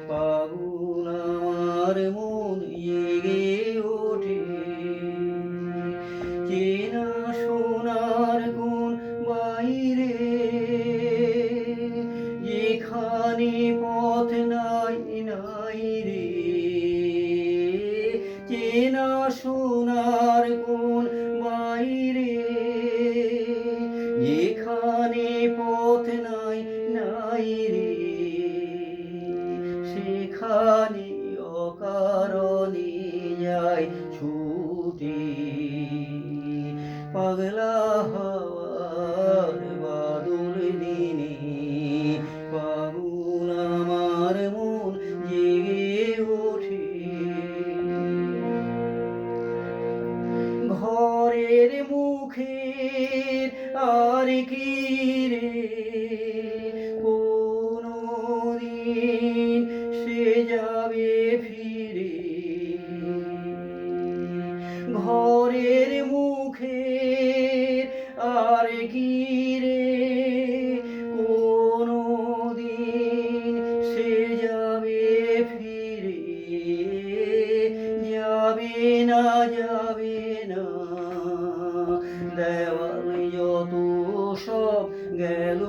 পাগল আমার মন জেগে ওঠে। চেনা সোনার কোন বাইরে, যেখানে পথ নাই নাই রে। চেনা সোনার কোন বাইরে, যেখানে পথ নাই নাই রে। সেখানে অকারণে যায় ছুটে। পাগলা হাওয়ার বাদল দিনে পাগল আমার মন জেগে ওঠে। ঘরের মুখের আর কি রে কোনদিন সে যাবে ফিরে। ঘরের মুখের আর কি রে কোনদিন সে যাবে ফিরে। যাবে না যাবে না, দেওয়াল যত সব গেল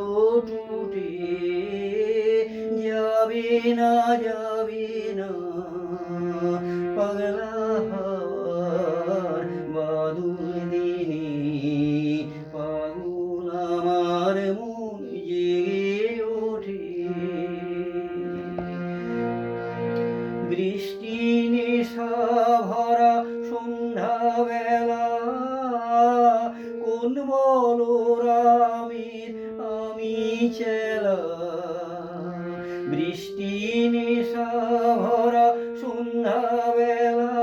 টুটে। যাবে না যাবে না, পাগলা হাওয়ার বাদল দিনে পাগল আমার মন জেগে ওঠে। বৃষ্টি নেশা ভরা সন্ধ্যাবেলা, কোন বলরামের আমি চেলা। বৃষ্টি নেশা ভরা সন্ধ্যাবেলা,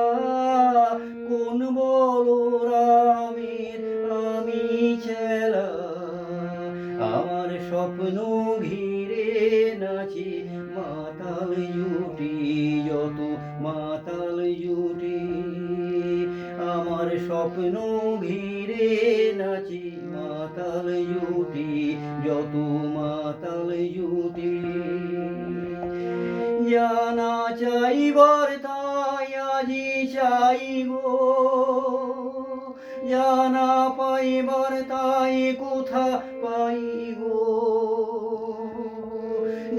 কোন বলরামের আমি চেলা। আমার স্বপ্ন ঘিরে নাচে মাতাল জুটি, যত মাতাল জুটি। আমার স্বপ্ন ঘিরে নাচে মাতাল জুটি, যত মাতাল জুটি। জানা চাইবার তাই আজি চাইব, জানা পাইবার তাই কোথা পাইব।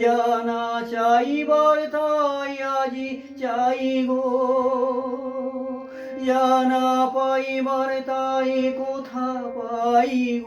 জানা চাইবার তাই আজি চাইব, জানা পাইবার তাই কোথা পাইব।